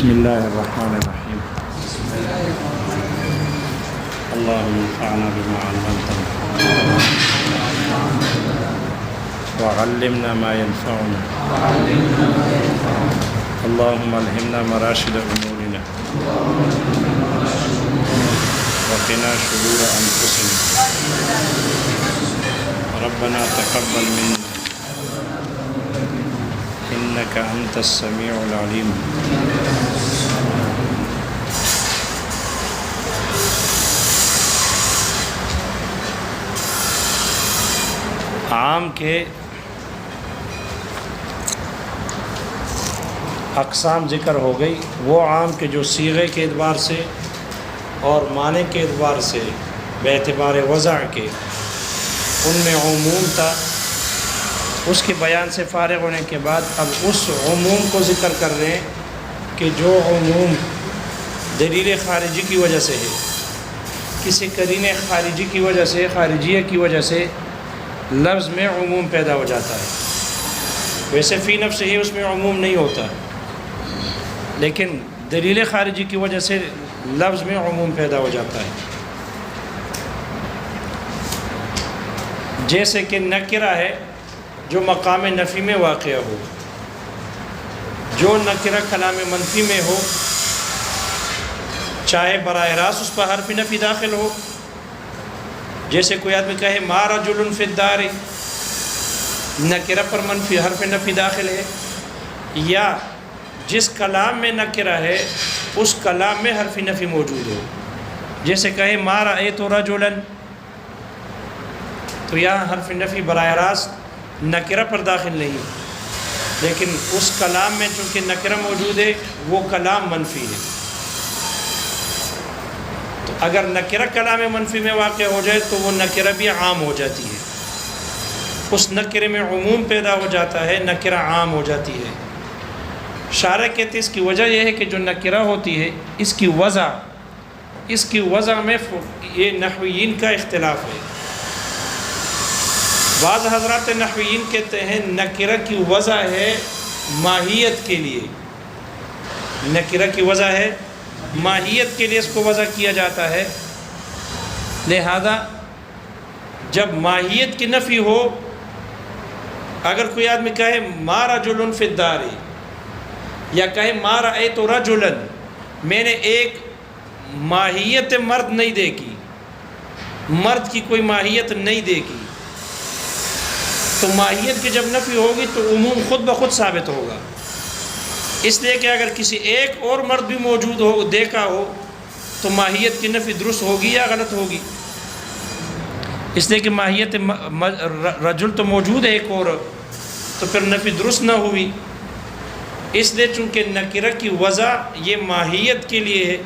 بسم اللہ الرحمن الرحیم اللہم انفعنا بما علمتنا وعلمنا ما ينفعنا اللہم الہمنا مراشد امورنا وقنا شرور انفسنا ربنا تقبل منا انک انت السمیع العلیم. عام کے اقسام ذکر ہو گئی، وہ عام کے جو صیغے کے اعتبار سے اور معنی کے اعتبار سے بے اعتبار وضع کے ان میں عموم تھا. اس کے بیان سے فارغ ہونے کے بعد اب اس عموم کو ذکر کر رہے ہیں کہ جو عموم دلیل خارجی کی وجہ سے ہے، کسی قرینہ خارجی کی وجہ سے، خارجیہ کی وجہ سے لفظ میں عموم پیدا ہو جاتا ہے. ویسے فی نفس ہی اس میں عموم نہیں ہوتا، لیکن دلیل خارجی کی وجہ سے لفظ میں عموم پیدا ہو جاتا ہے. جیسے کہ نکرہ ہے جو مقام نفی میں واقع ہو، جو نکرہ کلام منفی میں ہو، چاہے براہ راست اس پر حرف نفی داخل ہو، جیسے کوئی آدمی کہے ما رجل فی الدار، نکرہ پر منفی حرف نفی داخل ہے، یا جس کلام میں نکرہ ہے اس کلام میں حرف نفی موجود ہو، جیسے کہے ما رأیت رجلا، تو یہاں حرف نفی براہ راست نکرہ پر داخل نہیں، لیکن اس کلام میں چونکہ نکرہ موجود ہے وہ کلام منفی ہے. تو اگر نکرہ کلام منفی میں واقع ہو جائے تو وہ نکرہ بھی عام ہو جاتی ہے، اس نکرے میں عموم پیدا ہو جاتا ہے، نکرہ عام ہو جاتی ہے. شارح کہتے اس کی وجہ یہ ہے کہ جو نکرہ ہوتی ہے اس کی وضع میں یہ نحویین کا اختلاف ہے. بعض حضرات نحویین کہتے ہیں نکرہ کی وضع ہے ماہیت کے لیے، نکرہ کی وضع ہے ماہیت کے لیے اس کو وضع کیا جاتا ہے. لہذا جب ماہیت کی نفی ہو، اگر کوئی آدمی کہے ما رجل فی الدار، یا کہے ما رأیت رجلا، میں نے ایک ماہیت مرد نہیں دیکھی، مرد کی کوئی ماہیت نہیں دیکھی، تو ماہیت کی جب نفی ہوگی تو عموم خود بخود ثابت ہوگا. اس لیے کہ اگر کسی ایک اور مرد بھی موجود ہو، دیکھا ہو، تو ماہیت کی نفی درست ہوگی یا غلط ہوگی؟ اس لیے کہ ماہیت رجل تو موجود ہے ایک اور، تو پھر نفی درست نہ ہوئی. اس لیے چونکہ نکرہ کی وضع یہ ماہیت کے لیے ہے،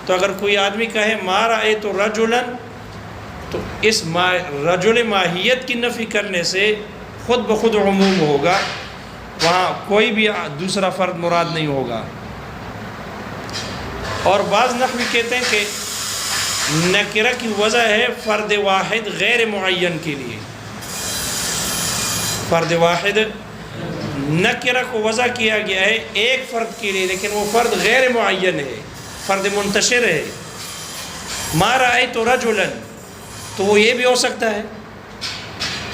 تو اگر کوئی آدمی کہے ما رأیت رجلا، تو اس رجل ماہیت کی نفی کرنے سے خود بخود عموم ہوگا، وہاں کوئی بھی دوسرا فرد مراد نہیں ہوگا. اور بعض نحوی کہتے ہیں کہ نکرہ کی وضع ہے فرد واحد غیر معین کے لیے. فرد واحد نکرہ کو وضع کیا گیا ہے ایک فرد کے لیے، لیکن وہ فرد غیر معین ہے، فرد منتشر ہے. ما رأیت رجلا، تو وہ یہ بھی ہو سکتا ہے،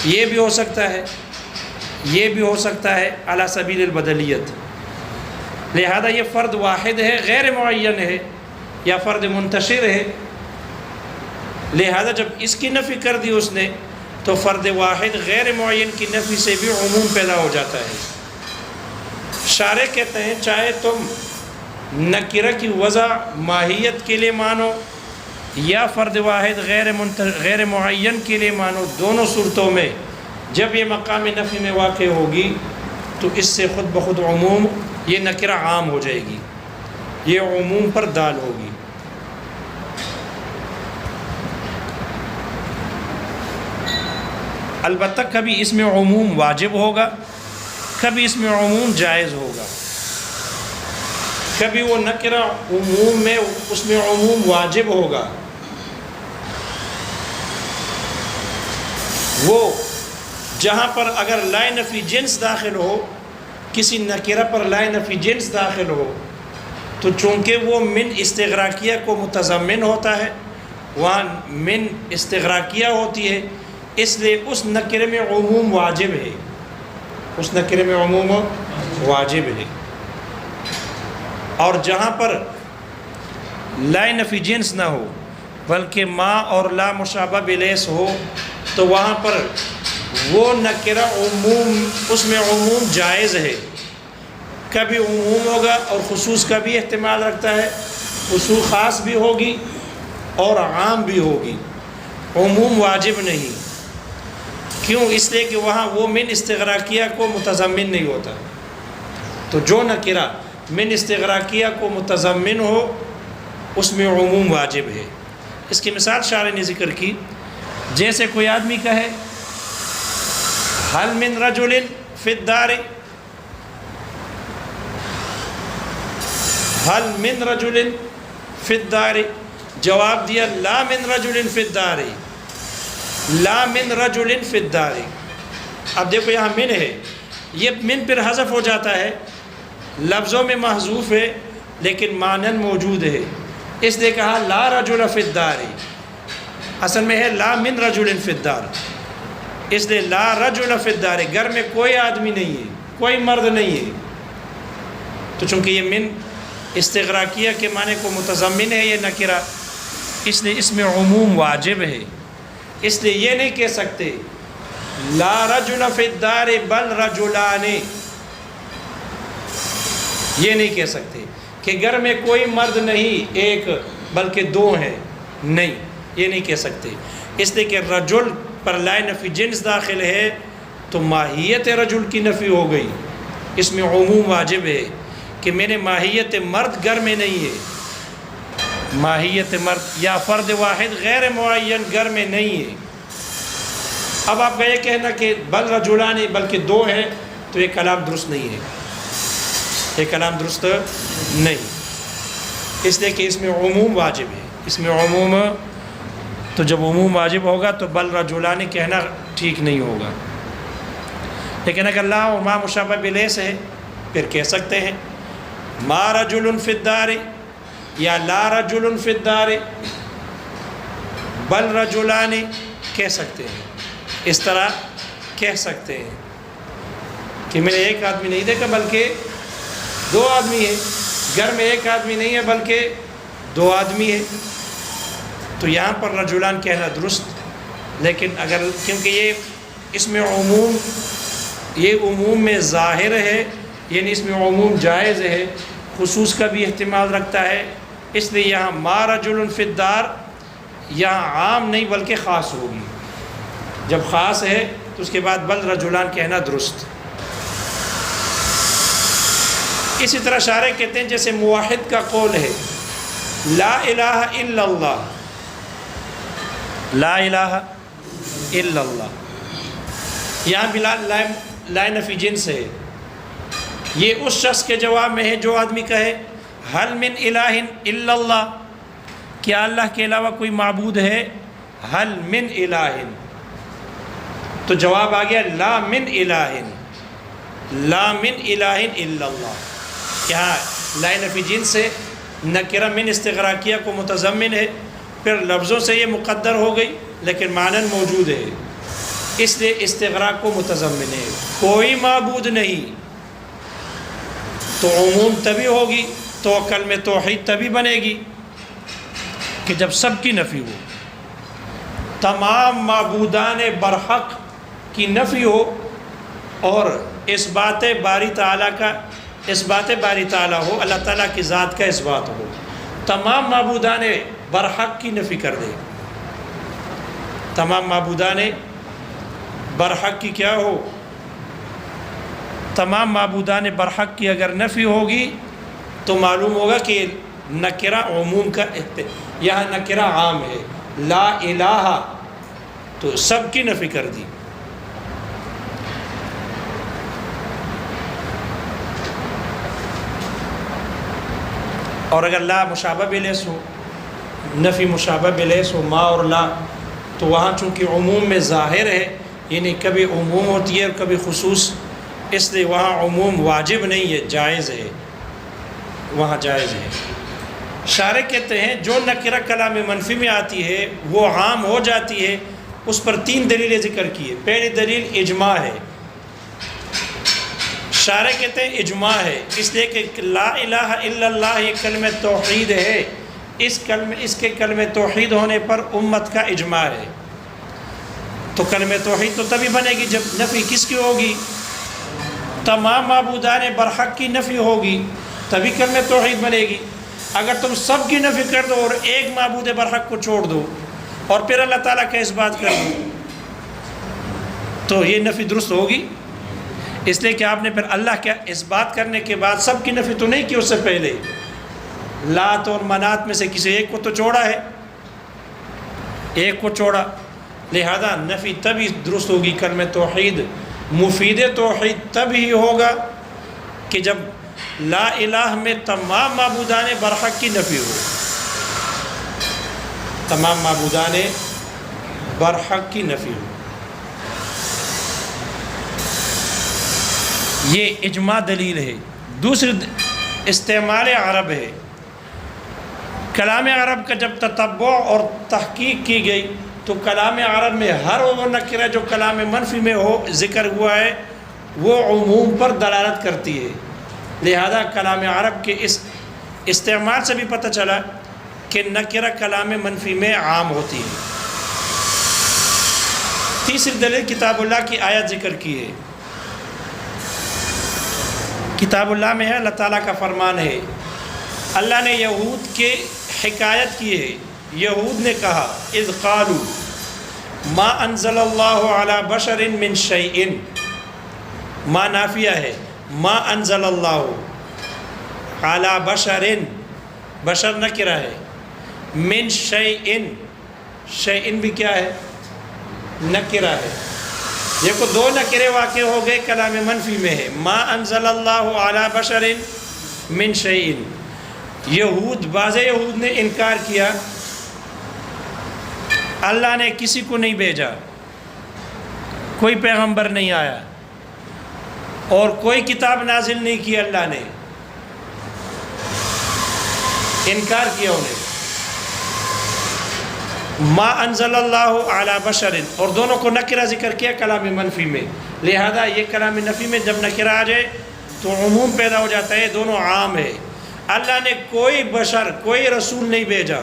یہ بھی ہو سکتا ہے، یہ بھی ہو سکتا ہے علی سبیل البدلیت. لہذا یہ فرد واحد ہے، غیر معین ہے، یا فرد منتشر ہے. لہذا جب اس کی نفی کر دی اس نے، تو فرد واحد غیر معین کی نفی سے بھی عموم پیدا ہو جاتا ہے. شارح کہتے ہیں چاہے تم نکرہ کی وضع ماہیت کے لیے مانو یا فرد واحد غیر معین کے لیے مانو، دونوں صورتوں میں جب یہ مقام نفی میں واقع ہوگی تو اس سے خود بخود عموم، یہ نکرہ عام ہو جائے گی، یہ عموم پر دال ہوگی. البتہ کبھی اس میں عموم واجب ہوگا، کبھی اس میں عموم جائز ہوگا. کبھی وہ نکرہ عموم میں اس میں عموم واجب ہوگا، وہ جہاں پر اگر لائے نفی جنس داخل ہو، کسی نکرہ پر لائے نفی جنس داخل ہو، تو چونکہ وہ من استغراقیہ کو متضمن ہوتا ہے، وہاں من استغراقیہ ہوتی ہے، اس لیے اس نکرے میں عموم واجب ہے، اس نکرے میں عموم واجب ہے۔ اور جہاں پر لا نفی جنس نہ ہو بلکہ ما اور لا مشابہ بلیس ہو، تو وہاں پر وہ نکرہ عموم، اس میں عموم جائز ہے، کبھی عموم ہوگا اور خصوص کا بھی احتمال رکھتا ہے، خصوص خاص بھی ہوگی اور عام بھی ہوگی، عموم واجب نہیں۔ کیوں؟ اس لیے کہ وہاں وہ من استغراقیہ کو متضمن نہیں ہوتا۔ تو جو نکرہ من استغراقیہ کو متضمن ہو اس میں عموم واجب ہے۔ اس کی مثال شارح نے ذکر کی، جیسے کوئی آدمی کہے حل من رجل فی الدار، حل من رجل فی الدار، جواب دیا لا من رجل فی الدار، لا من رجل فی الدار۔ اب دیکھو یہاں من ہے، یہ من پر حذف ہو جاتا ہے، لفظوں میں محذوف ہے لیکن معنن موجود ہے، اس لیے کہا لا رجل فی الدار، اصل میں ہے لا من رجل فی الدار، اس لیے لا رجل فی الدار، گھر میں کوئی آدمی نہیں ہے، کوئی مرد نہیں ہے۔ تو چونکہ یہ من استغراقیہ کے معنی کو متضمن ہے یہ نکرہ، اس لیے اس میں عموم واجب ہے۔ اس لیے یہ نہیں کہہ سکتے لا رجل فی الدار بل رجلان، یہ نہیں کہہ سکتے کہ گھر میں کوئی مرد نہیں ایک بلکہ دو ہیں، نہیں، یہ نہیں کہہ سکتے، اس لیے کہ رجل پر لا نفی جنس داخل ہے تو ماہیت رجل کی نفی ہو گئی، اس میں عموم واجب ہے کہ میرے ماہیت مرد گھر میں نہیں ہے، ماہیت مرد یا فرد واحد غیر معین گھر میں نہیں ہے۔ اب آپ کا یہ کہنا کہ بل رجلان بلکہ دو ہیں، تو یہ کلام درست نہیں ہے، یہ کلام درست نہیں، اس لیے کہ اس میں عموم واجب ہے، اس میں عموم، تو جب عموم واجب ہوگا تو بل رجلان کہنا ٹھیک نہیں ہوگا۔ لیکن اگر لا و ما مشابہ بلیس ہے پھر کہہ سکتے ہیں ما رجل فی الدار یا لا رجل فی الدار، بل رجلان کہہ سکتے ہیں، اس طرح کہہ سکتے ہیں کہ میں نے ایک آدمی نہیں دیکھا بلکہ دو آدمی ہیں، گھر میں ایک آدمی نہیں ہے بلکہ دو آدمی ہے، تو یہاں پر رجلان کہنا درست۔ لیکن اگر کیونکہ یہ اس میں عموم، یہ عموم میں ظاہر ہے، یعنی اس میں عموم جائز ہے، خصوص کا بھی احتمال رکھتا ہے، اس لیے یہاں ما رجل فی الدار یہاں عام نہیں بلکہ خاص ہوگی، جب خاص ہے تو اس کے بعد بل رجلان کہنا درست۔ اسی طرح شارح کہتے ہیں جیسے موحد کا قول ہے لا الہ الا اللہ، لا الہ الا اللہ، یہاں بھی لا نفی جنس ہے، یہ اس شخص کے جواب میں ہے جو آدمی کہے حل من الہ الا اللہ، کیا اللہ کے علاوہ کوئی معبود ہے، حل من الہ، تو جواب آ گیا لا من الہ، لا من الہ الا اللہ۔ یہاں لا نفی جنس ہے، نکرہ من استغراقیہ کو متضمن ہے، پھر لفظوں سے یہ مقدر ہو گئی لیکن معنی موجود ہے، اس لیے استغراق کو متضمن ہے، کوئی معبود نہیں، تو عموم تبھی ہوگی، توکل میں توحید تبھی بنے گی کہ جب سب کی نفی ہو، تمام معبودان برحق کی نفی ہو اور اس بات باری تعالیٰ کا، اس بات باری تعالیٰ ہو، اللہ تعالیٰ کی ذات کا اس بات ہو، تمام معبودان برحق کی نفی کر دے، تمام معبودان برحق کی کیا ہو، تمام معبودان برحق کی اگر نفی ہوگی تو معلوم ہوگا کہ نکرہ عموم کا، یہاں نکرہ عام ہے، لا الہ تو سب کی نفی کر دی۔ اور اگر لا مشابہ بلیس ہو، نفی مشابہ بلیس ہو، ما اور لا، تو وہاں چونکہ عموم میں ظاہر ہے، یعنی کبھی عموم ہوتی ہے اور کبھی خصوص، اس لیے وہاں عموم واجب نہیں ہے، جائز ہے، وہاں جائز ہے۔ شارح کہتے ہیں جو نکرہ کلام منفی میں آتی ہے وہ عام ہو جاتی ہے، اس پر 3 دلیلیں ذکر کی ہے۔ پہلی دلیل اجماع ہے۔ شارح کہتے ہیں اجماع ہے، اس لیے کہ لا الہ الا اللہ یہ کلمہ توحید ہے، اس کے کلمہ توحید ہونے پر امت کا اجماع ہے۔ تو کلمہ توحید تو تبھی بنے گی جب نفی کس کی ہوگی؟ تمام معبودان برحق کی نفی ہوگی، تبھی کلمہ توحید بنے گی۔ اگر تم سب کی نفی کر دو اور ایک معبود برحق کو چھوڑ دو اور پھر اللہ تعالیٰ کا اس بات کر دو تو یہ نفی درست ہوگی؟ اس لیے کہ آپ نے پھر اللہ کا اس بات کرنے کے بعد سب کی نفی تو نہیں کی، اس سے پہلے لات اور منات میں سے کسی ایک کو تو چھوڑا ہے، ایک کو چھوڑا، لہذا نفی تبھی درست ہوگی۔ کلمہ توحید مفید توحید تب ہی ہوگا کہ جب لا الہ میں تمام معبودان برحق کی نفی ہو، تمام معبودان برحق کی نفی ہو۔ یہ اجماع دلیل ہے۔ دوسری استعمال عرب ہے۔ کلام عرب کا جب تتبع اور تحقیق کی گئی تو کلام عرب میں ہر وہ نکرہ جو کلام منفی میں ہو ذکر ہوا ہے وہ عموم پر دلالت کرتی ہے، لہذا کلام عرب کے اس استعمال سے بھی پتہ چلا کہ نکرہ کلام منفی میں عام ہوتی ہے۔ تیسری دلیل کتاب اللہ کی آیت ذکر کی ہے۔ کتاب اللہ میں ہے، اللہ تعالیٰ کا فرمان ہے۔ اللہ نے یہود کے حکایت کی ہے، یہود نے کہا اذ قالوا ما انزل اللہ علی بشر من شیء، ما نافیہ ہے، ما انزل اللہ علی بشر، بشر نکرہ ہے، من شیء، شیء بھی کیا ہے؟ نکرہ ہے۔ دیکھو دو نکرے واقع ہو گئے کلام منفی میں ہے، ما انزل اللہ علی بشر من شیء۔ یہود، بعض یہود نے انکار کیا اللہ نے کسی کو نہیں بھیجا، کوئی پیغمبر نہیں آیا اور کوئی کتاب نازل نہیں کی، اللہ نے انکار کیا انہیں۔ ما انزل اللہ علی بشر، اور دونوں کو نکرہ ذکر کیا کلام منفی میں، لہذا یہ کلام نفی میں جب نکرہ آ جائے تو عموم پیدا ہو جاتا ہے، دونوں عام ہے۔ اللہ نے کوئی بشر، کوئی رسول نہیں بھیجا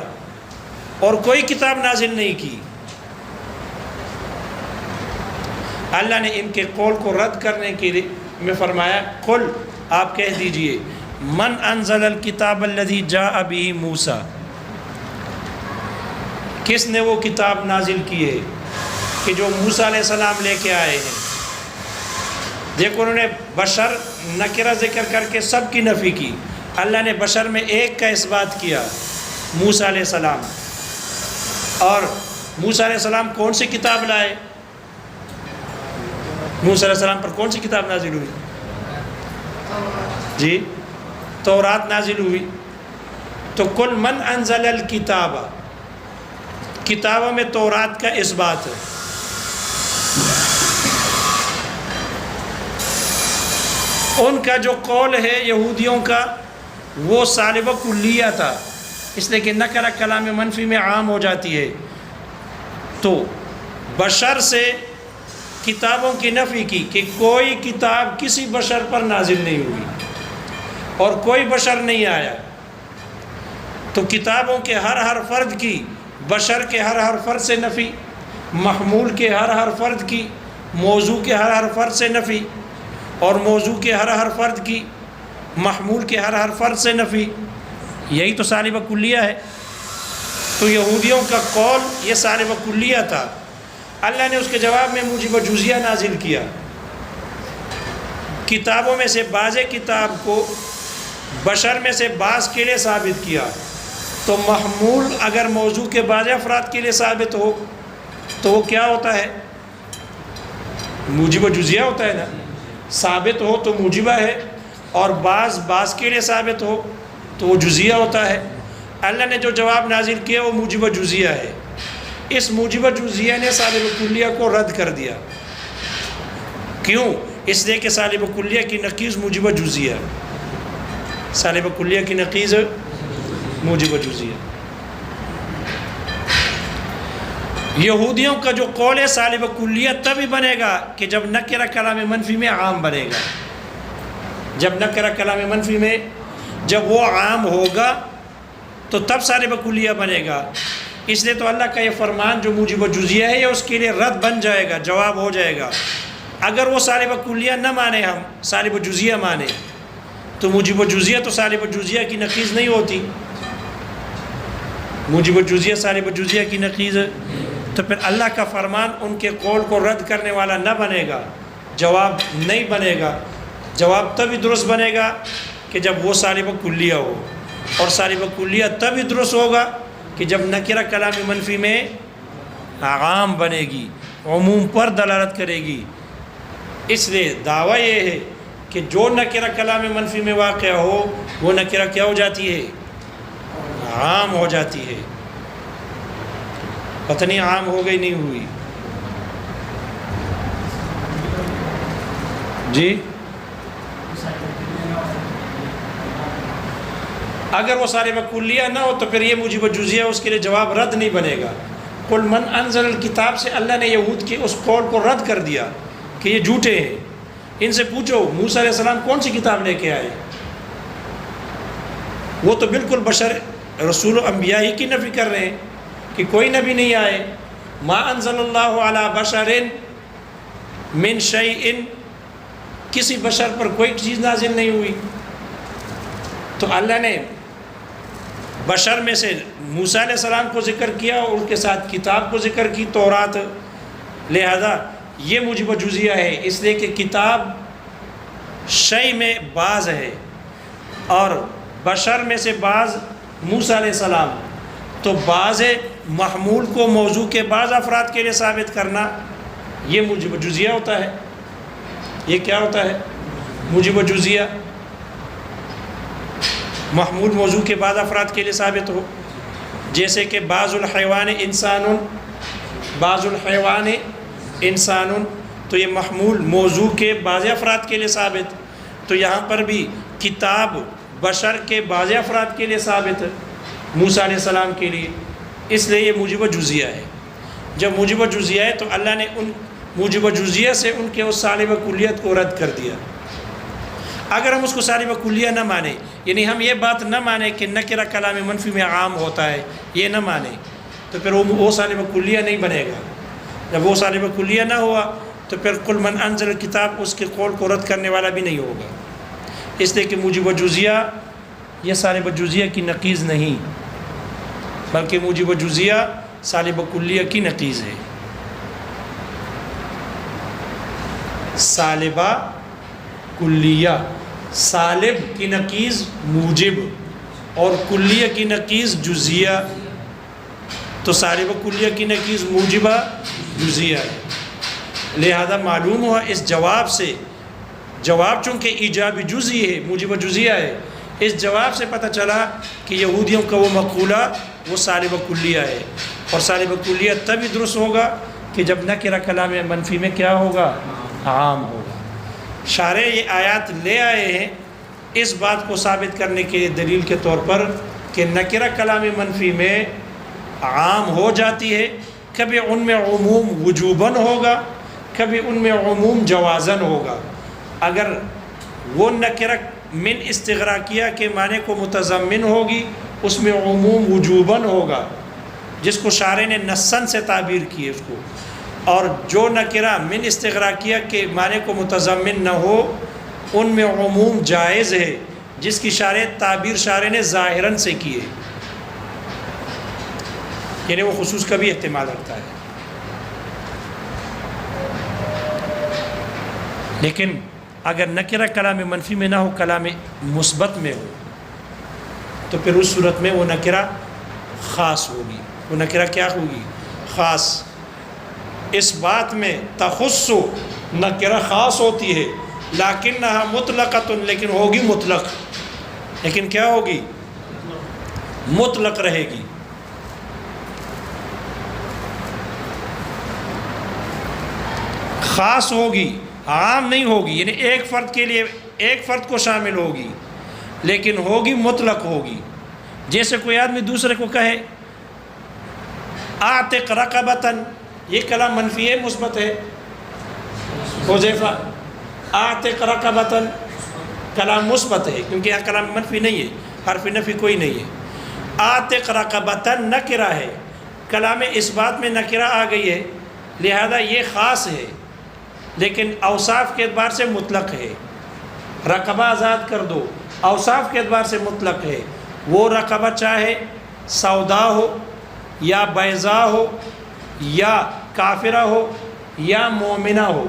اور کوئی کتاب نازل نہیں کی۔ اللہ نے ان کے قول کو رد کرنے کے لیے میں فرمایا قل، آپ کہہ دیجئے من انزل الکتاب الذی جاء بہ موسیٰ، کس نے وہ کتاب نازل کی ہے کہ جو موسیٰ علیہ السلام لے کے آئے ہیں۔ دیکھو انہوں نے بشر نکرہ ذکر کر کے سب کی نفی کی، اللہ نے بشر میں ایک کا اس بات کیا، موسیٰ علیہ السلام۔ اور موسیٰ علیہ السلام کون سی کتاب لائے؟ موسیٰ علیہ السلام پر کون سی کتاب نازل ہوئی؟ جی تورات نازل ہوئی۔ تو کل من انزل الکتاب، کتابوں میں تورات کا اس بات ہے۔ ان کا جو قول ہے یہودیوں کا وہ سالب کلیہ تھا، اس لیے کہ نکرہ کلام منفی میں عام ہو جاتی ہے، تو بشر سے کتابوں کی نفی کی کہ کوئی کتاب کسی بشر پر نازل نہیں ہوئی اور کوئی بشر نہیں آیا، تو کتابوں کے ہر فرد کی، بشر کے ہر فرد سے نفی، محمول کے ہر فرد کی، موضوع کے ہر فرد سے نفی، اور موضوع کے ہر فرد کی، محمول کے ہر فرد سے نفی، یہی تو سالب کلیہ ہے۔ تو یہودیوں کا قول یہ سالب کلیہ تھا، اللہ نے اس کے جواب میں موجب جزیہ نازل کیا، کتابوں میں سے بعض کتاب کو بشر میں سے بعض کے لیے ثابت کیا، تو محمول اگر موضوع کے بعض افراد کے لیے ثابت ہو تو وہ کیا ہوتا ہے؟ موجب جزیہ ہوتا ہے نا، ثابت ہو تو موجبہ ہے، اور بعض کے لیے ثابت ہو تو وہ جزیہ ہوتا ہے۔ اللہ نے جو جواب نازل کیا وہ موجب جزیہ ہے، اس موجب جزیہ نے سالب کلیہ کو رد کر دیا۔ کیوں؟ اس لیے کہ سالب کلیہ کی نقیض موجب جزیہ، صالب کلیہ کی نقیض موجب جزیہ۔ یہودیوں کا جو قول ہے صالب کلیہ تبھی بنے گا کہ جب نکرہ کلام منفی میں عام بنے گا، جب نکرہ کلام منفی میں جب وہ عام ہوگا تو تب صالب کلیہ بنے گا۔ اس لیے تو اللہ کا یہ فرمان جو موجب جزیہ ہے یہ اس کے لیے رد بن جائے گا، جواب ہو جائے گا۔ اگر وہ صالب کلیہ نہ مانے، ہم صالب جزیہ مانے، تو موجب جزیہ تو صالب جزیہ کی نقیض نہیں ہوتی، موجب جزیہ صالب جزیہ کی نقیض، تو پھر اللہ کا فرمان ان کے قول کو رد کرنے والا نہ بنے گا، جواب نہیں بنے گا۔ جواب تبھی درست بنے گا کہ جب وہ صالب کلیہ ہو، اور صالب کلیہ تبھی درست ہوگا کہ جب نکرہ کلام منفی میں عام بنے گی، عموم پر دلالت کرے گی۔ اس لیے دعویٰ یہ ہے کہ جو نکرہ کلام منفی میں واقع ہو وہ نکرہ کیا ہو جاتی ہے؟ عام ہو جاتی ہے۔ پتہ نہیں عام ہو گئی نہیں ہوئی؟ جی اگر وہ صالب کلیہ نہ ہو تو پھر یہ موجب جزیہ اس کے لیے جواب رد نہیں بنے گا۔ قل من انزل الکتاب سے اللہ نے یہود کے اس قول کو رد کر دیا کہ یہ جھوٹے ہیں۔ ان سے پوچھو موسیٰ علیہ السلام کون سی کتاب لے کے آئے؟ وہ تو بالکل بشر رسول و انبیاء ہی کی نفی کر رہے ہیں کہ کوئی نبی نہیں آئے۔ ما انزل اللہ علی بشر من شیء، کسی بشر پر کوئی چیز نازل نہیں ہوئی۔ تو اللہ نے بشر میں سے موسیٰ علیہ السلام کو ذکر کیا اور ان کے ساتھ کتاب کو ذکر کی، تورات، لہذا یہ موجب جزیہ ہے۔ اس لیے کہ کتاب شیء میں بعض ہے اور بشر میں سے بعض موسیٰ علیہ السلام، تو بعض محمول کو موضوع کے بعض افراد کے لیے ثابت کرنا یہ موجب جزیہ ہوتا ہے۔ یہ کیا ہوتا ہے؟ موجب جزیہ، محمول موضوع کے بعض افراد کے لیے ثابت ہو، جیسے کہ بعض الحیوان انسان، بعض الحیوان انسان، تو یہ محمول موضوع کے بعض افراد کے لیے ثابت۔ تو یہاں پر بھی کتاب بشر کے بعض افراد کے لیے ثابت، موسیٰ علیہ السلام کے لیے، اس لیے یہ موجب جزیہ ہے۔ جب موجب جزیہ ہے تو اللہ نے ان موجب جزیہ سے ان کے اس صالب کلیت کو رد کر دیا۔ اگر ہم اس کو صالب کلیہ نہ مانیں، یعنی ہم یہ بات نہ مانیں کہ نکرہ کلام منفی میں عام ہوتا ہے، یہ نہ مانیں، تو پھر وہ صالب کلیہ نہیں بنے گا۔ جب وہ صالب کلیہ نہ ہوا تو پھر قل من انزل الکتاب اس کے قول کو رد کرنے والا بھی نہیں ہوگا۔ اس لیے کہ موجب جزیہ یہ صالب جزیہ کی نقیض نہیں، بلکہ موجب جزیہ صالب کلیہ کی نقیض ہے۔ صالبہ کلیہ، صالب کی نقیض موجب اور کلیہ کی نقیض جزیہ، تو صالب کلیہ کی نقیض موجبہ جزیہ ہے۔ لہذا معلوم ہوا اس جواب سے، جواب چونکہ ایجابی جزئی ہے، موجب جزیہ ہے، اس جواب سے پتہ چلا کہ یہودیوں کا وہ مقولہ وہ صالب کلیہ ہے، اور صالب کلیہ تبھی درست ہوگا کہ جب نکرہ کلام منفی میں کیا ہوگا؟ عام ہوگا۔ شارح یہ آیات لے آئے ہیں اس بات کو ثابت کرنے کے دلیل کے طور پر کہ نکرہ کلام منفی میں عام ہو جاتی ہے، کبھی ان میں عموم وجوباً ہوگا، کبھی ان میں عموم جوازاً ہوگا۔ اگر وہ نکرہ من استغراقیہ کے معنی کو متضمن ہوگی اس میں عموم وجوباً ہوگا، جس کو شارح نے نصاً سے تعبیر کی ہے اس کو، اور جو نکرہ من استغراقیہ کے معنی کو متضمن نہ ہو ان میں عموم جائز ہے، جس کی تعبیر شارح نے ظاہراً سے کی ہے، یعنی وہ خصوص کا بھی احتمال رکھتا ہے۔ لیکن اگر نکرہ کلام منفی میں نہ ہو، کلام مثبت میں ہو، تو پھر اس صورت میں وہ نکرہ خاص ہوگی۔ وہ نکرہ کیا ہوگی؟ خاص۔ اس بات میں تخص نکرہ خاص ہوتی ہے، لیکنہا مطلقۃ، لیکن ہوگی مطلق، لیکن کیا ہوگی؟ مطلق رہے گی۔ خاص ہوگی، عام نہیں ہوگی، یعنی ایک فرد کے لیے ایک فرد کو شامل ہوگی، لیکن ہوگی مطلق ہوگی. جیسے کوئی آدمی دوسرے کو کہے اعتق رقبتاً، یہ کلام منفی ہے مثبت ہے؟ حذیفہ اعتق رقبتاً کلام مثبت ہے، کیونکہ یہاں کلام منفی نہیں ہے، حرف نفی کوئی نہیں ہے. اعتق رقبتاً نکرہ ہے، کلام اس بات میں نکرہ آ گئی ہے، لہذا یہ خاص ہے لیکن اوصاف کے اعتبار سے مطلق ہے. رقبہ آزاد کر دو، اوصاف کے اعتبار سے مطلق ہے. وہ رقبہ چاہے سودا ہو یا بیضا ہو یا کافرہ ہو یا مومنہ ہو،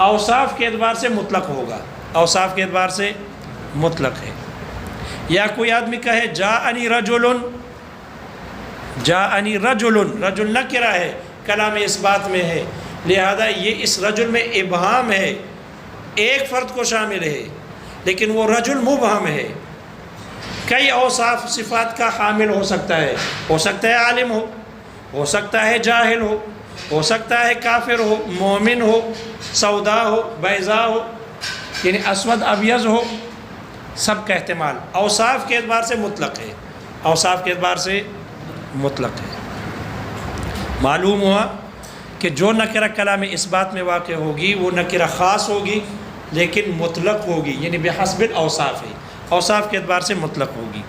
اوصاف کے اعتبار سے مطلق ہوگا، اوصاف کے اعتبار سے مطلق ہے. یا کوئی آدمی کہے جاءنی رجل، جاءنی رجل، رجل نکرہ ہے، کلام اس بات میں ہے، لہذا یہ اس رجل میں ابہام ہے، ایک فرد کو شامل ہے لیکن وہ رجل مبہم ہے. کئی اوصاف صفات کا حامل ہو سکتا ہے عالم ہو سکتا ہے جاہل ہو سکتا ہے کافر ہو، مومن ہو، سودا ہو، بیضا ہو، یعنی اسود ابیض ہو، سب کا احتمال. اوصاف کے اعتبار سے مطلق ہے، اوصاف کے اعتبار سے مطلق ہے. معلوم ہوا کہ جو نکرہ کلام اس بات میں واقع ہوگی وہ نکرہ خاص ہوگی لیکن مطلق ہوگی، یعنی بحسب الاوصاف ہے، اوصاف کے اعتبار سے مطلق ہوگی.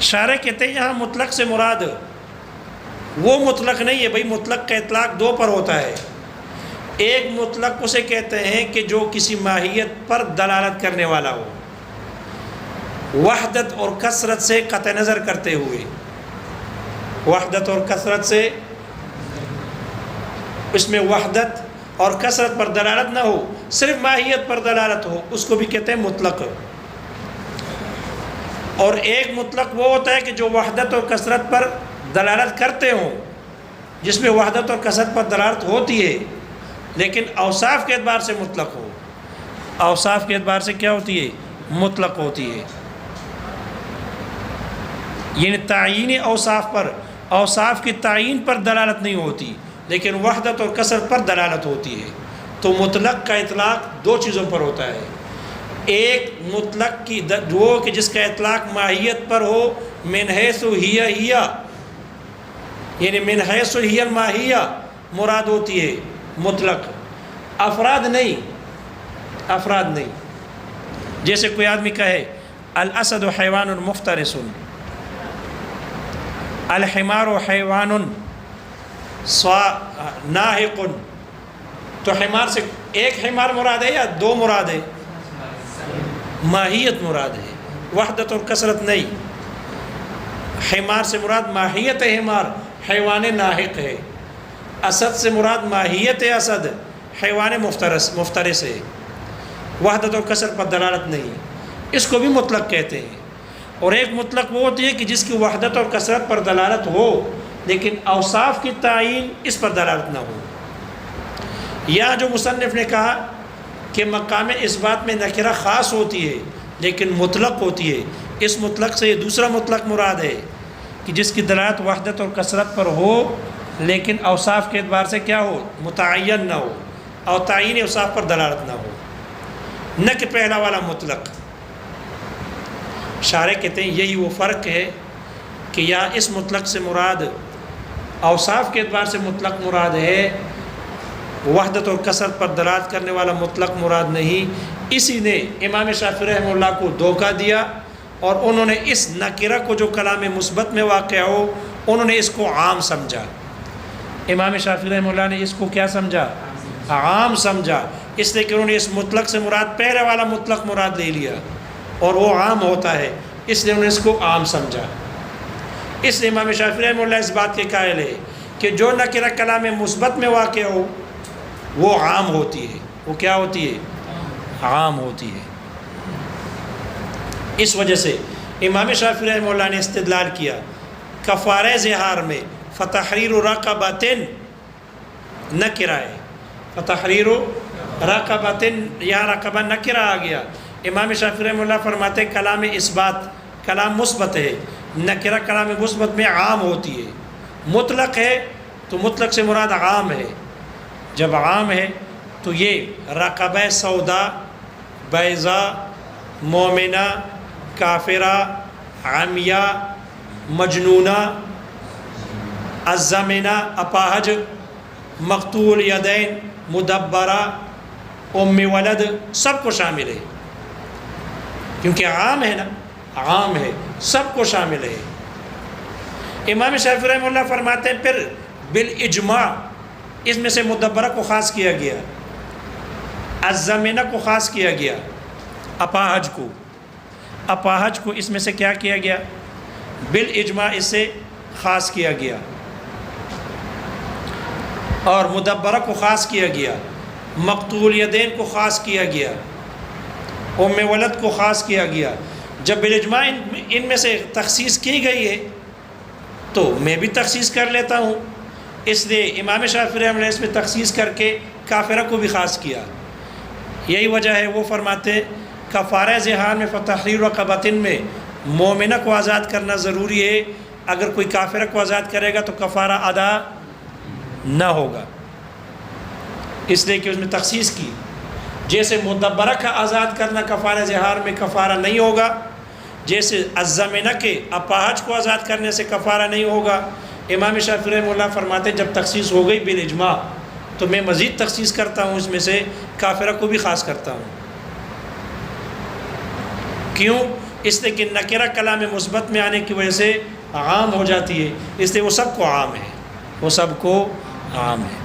شارح کہتے ہیں یہاں مطلق سے مراد وہ مطلق نہیں ہے. بھئی مطلق کا اطلاق دو پر ہوتا ہے. ایک مطلق اسے کہتے ہیں کہ جو کسی ماہیت پر دلالت کرنے والا ہو، وحدت اور کثرت سے قطع نظر کرتے ہوئے، وحدت اور کثرت سے، اس میں وحدت اور کثرت پر دلالت نہ ہو، صرف ماہیت پر دلالت ہو، اس کو بھی کہتے ہیں مطلق. اور ایک مطلق وہ ہوتا ہے کہ جو وحدت اور کثرت پر دلالت کرتے ہوں، جس میں وحدت اور کثرت پر دلالت ہوتی ہے لیکن اوصاف کے اعتبار سے مطلق ہو. اوصاف کے اعتبار سے کیا ہوتی ہے؟ مطلق ہوتی ہے. یعنی تعین اوصاف پر، اوصاف کی تعین پر دلالت نہیں ہوتی لیکن وحدت اور کثرت پر دلالت ہوتی ہے. تو مطلق کا اطلاق دو چیزوں پر ہوتا ہے. ایک مطلق کی وہ کہ جس کا اطلاق ماہیت پر ہو، من حیث ہی، یعنی من حیث ہی الماہیہ مراد ہوتی ہے مطلق، افراد نہیں، افراد نہیں. جیسے کوئی آدمی کہے الاسد حیوان مفترس، الحمار حیوان ناہق، تو حمار سے ایک حمار مراد ہے یا دو مراد ہے؟ ماہیت مراد ہے، وحدت اور کثرت نہیں. حمار سے مراد ماہیت حمار، حیوان ناہق ہے. اسد سے مراد ماہیت اسد، حیوان مفترس ہے. وحدت اور کثرت پر دلالت نہیں، اس کو بھی مطلق کہتے ہیں. اور ایک مطلق وہ ہوتی ہے کہ جس کی وحدت اور کثرت پر دلالت ہو لیکن اوصاف کی تعین اس پر دلالت نہ ہو. یا جو مصنف نے کہا کہ مقام اس بات میں نکرہ خاص ہوتی ہے لیکن مطلق ہوتی ہے، اس مطلق سے یہ دوسرا مطلق مراد ہے کہ جس کی دلالت وحدت اور کثرت پر ہو لیکن اوصاف کے اعتبار سے کیا ہو؟ متعین نہ ہو، اور تعین اوصاف پر دلالت نہ ہو، نہ کہ پہلا والا مطلق. شارح کہتے ہیں یہی وہ فرق ہے کہ یا اس مطلق سے مراد اوصاف کے اعتبار سے مطلق مراد ہے، وحدت اور کثرت پر دلالت کرنے والا مطلق مراد نہیں. اسی نے امام شافعی رحمہ اللہ کو دھوکہ دیا اور انہوں نے اس نکرہ کو جو کلام مثبت میں واقع ہو انہوں نے اس کو عام سمجھا. امام شافعی رحمہ اللہ نے اس کو کیا سمجھا؟ عام سمجھا، اس لیے کہ انہوں نے اس مطلق سے مراد پہلے والا مطلق مراد لے لیا اور وہ عام ہوتا ہے، اس لیے انہوں نے اس کو عام سمجھا. اس لیے امام شافعی رحمہ اللہ اس بات کے قائل ہے کہ جو نکرہ کلام مثبت میں واقع ہو وہ عام ہوتی ہے. وہ کیا ہوتی ہے؟ عام ہوتی ہے. اس وجہ سے امام شافعی رحمہ اللہ نے استدلال کیا کفارہ زہار میں فتحریر رقبۃ نکرہ ہے، فتحریر رقبۃ، یہاں رقبہ نکرہ آ گیا. امام شافعی رحمہ اللہ فرماتے ہیں کلام اس بات کلام مثبت ہے، نکرہ کلام مثبت میں عام ہوتی ہے. مطلق ہے تو مطلق سے مراد عام ہے. جب عام ہے تو یہ رقبہ سودا، بیضا، مومنہ، کافرہ، عامیہ، مجنونہ، الزمنہ اپاہج، مقتول یدین، مدبرہ، ام ولد، سب کو شامل ہے، کیونکہ عام ہے نا، عام ہے، سب کو شامل ہے۔ امام شافعی رحمہ اللہ فرماتے ہیں پھر بالاجماع اس میں سے مدبرہ کو خاص کیا گیا، الزمنہ کو خاص کیا گیا، اپاہج کو اس میں سے کیا کیا گیا؟ بالاجماع اس سے خاص کیا گیا، اور مدبرہ کو خاص کیا گیا، مقتول یدین کو خاص کیا گیا، ام ولد کو خاص کیا گیا۔ جب بالاجماع ان میں سے تخصیص کی گئی ہے تو میں بھی تخصیص کر لیتا ہوں، اس لیے امام شافعی رحمہ اللہ اس میں تخصیص کر کے کافرہ کو بھی خاص کیا۔ یہی وجہ ہے وہ فرماتے ہیں کفارہ ظہار میں فتحریر رقبۃ میں مومنہ کو آزاد کرنا ضروری ہے، اگر کوئی کافرہ کو آزاد کرے گا تو کفارہ ادا نہ ہوگا، اس لیے کہ اس میں تخصیص کی۔ جیسے مدبرہ کا آزاد کرنا کفارہ ظہار میں کفارہ نہیں ہوگا، جیسے الزمنہ کے اپاہج کو آزاد کرنے سے کفارہ نہیں ہوگا۔ امام شافعی رحمہ اللہ فرماتے جب تخصیص ہو گئی بالاجماع تو میں مزید تخصیص کرتا ہوں، اس میں سے کافرہ کو بھی خاص کرتا ہوں۔ کیوں؟ اس لیے کہ نکرہ کلام مثبت میں آنے کی وجہ سے عام ہو جاتی ہے، اس لیے وہ سب کو عام ہے، وہ سب کو عام ہے۔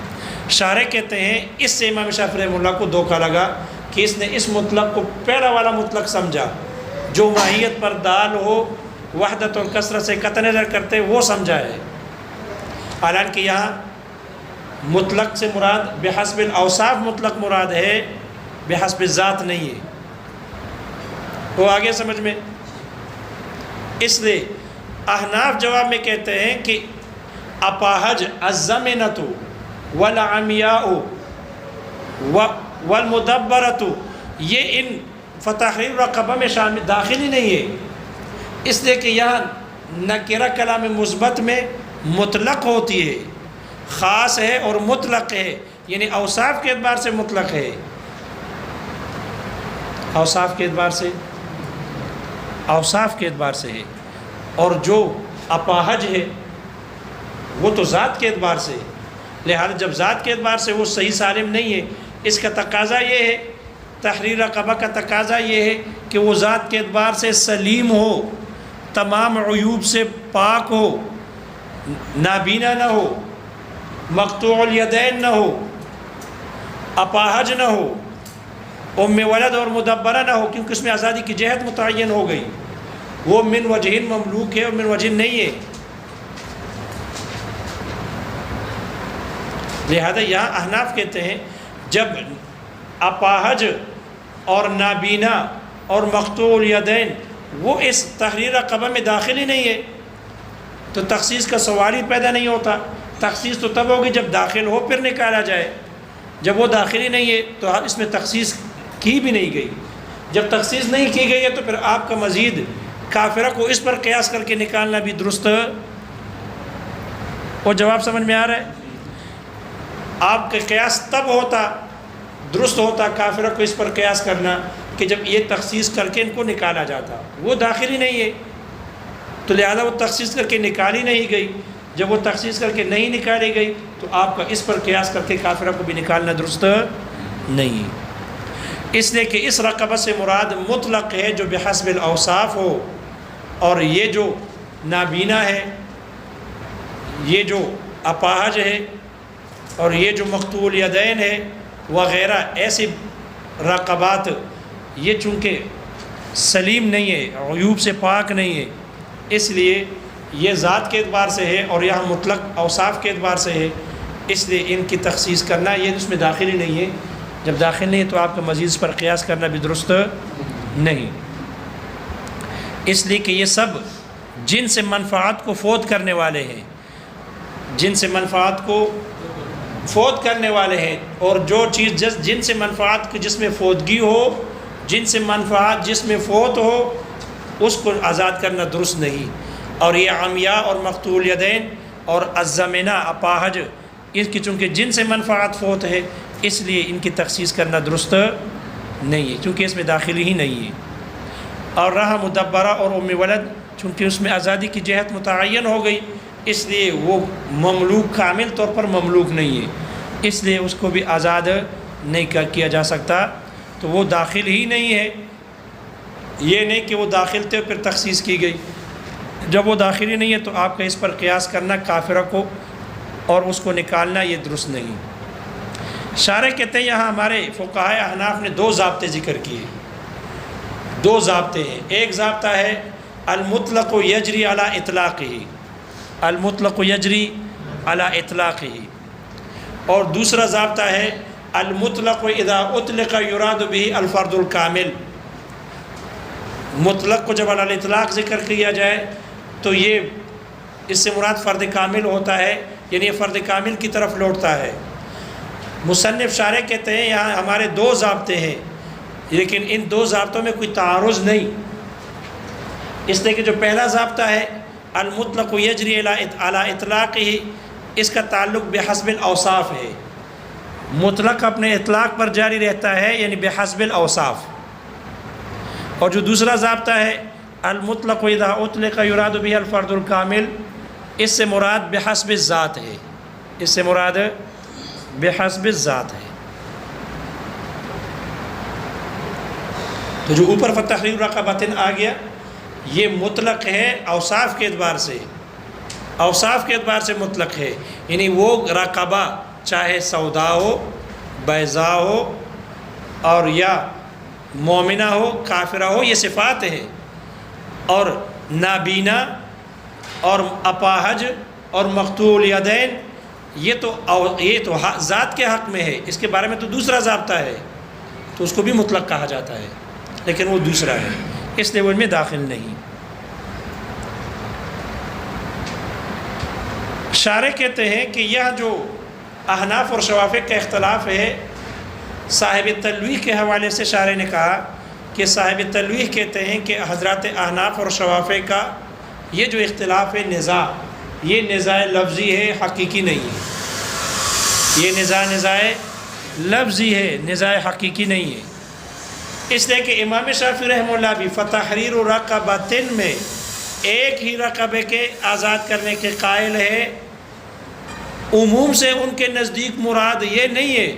شارح کہتے ہیں اس سے امام شافعی رحمہ اللہ کو دھوکہ لگا کہ اس نے اس مطلق کو پہلا والا مطلق سمجھا، جو ماہیت پر دال ہو، وحدت اور کثرت سے قطع نظر کرتے وہ سمجھا ہے، حالانکہ یہاں مطلق سے مراد بحسب الاوصاف مطلق مراد ہے، بحسب ذات نہیں ہے۔ وہ آگے سمجھ میں؟ اس لیے احناف جواب میں کہتے ہیں کہ اپاہج، الزمنۃ والعمیاء والمدبرۃ یہ ان فتحریر رقبہ میں شامل داخل ہی نہیں ہے، اس لیے کہ یہاں نکرہ کلام مثبت میں مطلق ہوتی ہے، خاص ہے اور مطلق ہے، یعنی اوصاف کے اعتبار سے مطلق ہے، اوصاف کے اعتبار سے ہے، اور جو اپاہج ہے وہ تو ذات کے اعتبار سے، لہذا جب ذات کے اعتبار سے وہ صحیح سالم نہیں ہے، اس کا تقاضا یہ ہے، تحریر رقبہ کا تقاضا یہ ہے کہ وہ ذات کے اعتبار سے سلیم ہو، تمام عیوب سے پاک ہو، نابینا نہ ہو، مقطوع الیدین نہ ہو، اپاہج نہ ہو، ام ولد اور مدبرہ نہ ہو، کیونکہ اس میں آزادی کی جہت متعین ہو گئی، وہ من وجہن مملوک ہے اور من وجہن نہیں ہے۔ لہذا یہاں احناف کہتے ہیں جب اپاہج اور نابینا اور مقطوع الیدین وہ اس تحریر رقبہ میں داخل ہی نہیں ہے تو تخصیص کا سوال ہی پیدا نہیں ہوتا۔ تخصیص تو تب ہوگی جب داخل ہو پھر نکالا جائے، جب وہ داخل ہی نہیں ہے تو اس میں تخصیص کی بھی نہیں گئی۔ جب تخصیص نہیں کی گئی ہے تو پھر آپ کا مزید کافرہ کو اس پر قیاس کر کے نکالنا بھی درست، اور جواب سمجھ میں آ رہا ہے؟ آپ کا قیاس تب ہوتا، درست ہوتا کافرہ کو اس پر قیاس کرنا کہ جب یہ تخصیص کر کے ان کو نکالا جاتا، وہ داخل ہی نہیں ہے تو لہذا وہ تخصیص کر کے نکالی نہیں گئی۔ جب وہ تخصیص کر کے نہیں نکالی گئی تو آپ کا اس پر قیاس کر کے کافرہ کو بھی نکالنا درست نہیں ہے، اس لیے کہ اس رقبہ سے مراد مطلق ہے جو بحسب الاوصاف ہو، اور یہ جو نابینا ہے، یہ جو اپاہج ہے، اور یہ جو مقطوع الیدین ہے وغیرہ ایسی رقبات، یہ چونکہ سلیم نہیں ہے، عیوب سے پاک نہیں ہے، اس لیے یہ ذات کے اعتبار سے ہے اور یہاں مطلق اوصاف کے اعتبار سے ہے، اس لیے ان کی تخصیص کرنا یہ اس میں داخل ہی نہیں ہے۔ جب داخل نہیں ہے تو آپ کا مزید اس پر قیاس کرنا بھی درست نہیں، اس لیے کہ یہ سب جن سے منفعت کو فوت کرنے والے ہیں، جن سے منفعت کو فوت کرنے والے ہیں، اور جو چیز جن سے منفعت جس میں فوتگی ہو، جن سے منفعت جس میں فوت ہو، اس کو آزاد کرنا درست نہیں۔ اور یہ عمیاء اور مقطوع الیدین اور الزمنہ اپاہج، اس کی چونکہ جن سے منفعت فوت ہے اس لیے ان کی تخصیص کرنا درست نہیں ہے، چونکہ اس میں داخل ہی نہیں ہے۔ اور رہا مدبرہ اور ام ولد، چونکہ اس میں آزادی کی جہت متعین ہو گئی، اس لیے وہ مملوک کامل طور پر مملوک نہیں ہے، اس لیے اس کو بھی آزاد نہیں کیا جا سکتا، تو وہ داخل ہی نہیں ہے۔ یہ نہیں کہ وہ داخل تھے پھر تخصیص کی گئی، جب وہ داخل ہی نہیں ہے تو آپ کا اس پر قیاس کرنا کافرہ کو اور اس کو نکالنا یہ درست نہیں۔ شارح کہتے ہیں یہاں ہمارے فقہائے احناف نے دو ضابطے ذکر کیے، دو ضابطے ہیں۔ ایک ضابطہ ہے المطلق یجری علی اطلاقہ، المطلق یجری علی اطلاقہ، اور دوسرا ضابطہ ہے المطلق اذا اطلق یراد به الفرد الکامل۔ مطلق کو جب علی الاطلاق ذکر کیا جائے تو یہ اس سے مراد فرد کامل ہوتا ہے، یعنی یہ فرد کامل کی طرف لوٹتا ہے۔ مصنف شارح کہتے ہیں یہاں ہمارے دو ضابطے ہیں، لیکن ان دو ضابطوں میں کوئی تعارض نہیں، اس لیے کہ جو پہلا ضابطہ ہے المطلق یجری علی اطلاقہ، اس کا تعلق بحسب الاوصاف ہے، مطلق اپنے اطلاق پر جاری رہتا ہے، یعنی بحسب الاوصاف۔ اور جو دوسرا ضابطہ ہے المطلق اذا اطلق یراد به الفرد الکامل، اس سے مراد بحسب الذات ہے، اس سے مراد بحسب الذات ہے۔ تو جو اوپر فتحریر رقبۃ آ گیا یہ مطلق ہے اوصاف کے اعتبار سے، اوصاف کے اعتبار سے مطلق ہے، یعنی وہ رقبہ چاہے سودا ہو، بیضاء ہو، اور یا مومنہ ہو، کافرہ ہو، یہ صفات ہیں، اور نابینا اور اپاہج اور مقطوع الیدین یہ تو ذات کے حق میں ہے، اس کے بارے میں تو دوسرا ضابطہ ہے، تو اس کو بھی مطلق کہا جاتا ہے، لیکن وہ دوسرا ہے، اس لیے وہ ان میں داخل نہیں۔ شارح کہتے ہیں کہ یہ جو احناف اور شوافع کا اختلاف ہے، صاحب تلویح کے حوالے سے شارح نے کہا کہ صاحب تلویح کہتے ہیں کہ حضرات احناف اور شوافع کا یہ جو اختلاف ہے نزاع، یہ نزاع لفظی ہے، حقیقی نہیں ہے، یہ نزاع لفظی ہے، نزاع حقیقی نہیں ہے، اس لیے کہ امام شافعی رحمہ اللہ بھی فتحریر رقبۃ میں ایک ہی رقبے کے آزاد کرنے کے قائل ہے۔ عموم سے ان کے نزدیک مراد یہ نہیں ہے،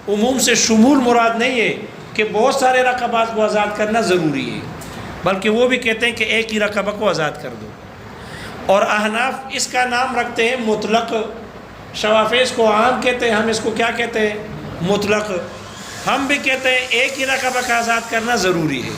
عموم سے شمول مراد نہیں ہے کہ بہت سارے رقبات کو آزاد کرنا ضروری ہے، بلکہ وہ بھی کہتے ہیں کہ ایک ہی رقبہ کو آزاد کر دو۔ اور احناف اس کا نام رکھتے ہیں مطلق، شوافع اس کو عام کہتے ہیں، ہم اس کو کیا کہتے ہیں؟ مطلق۔ ہم بھی کہتے ہیں ایک ہی رقبہ کا آزاد کرنا ضروری ہے۔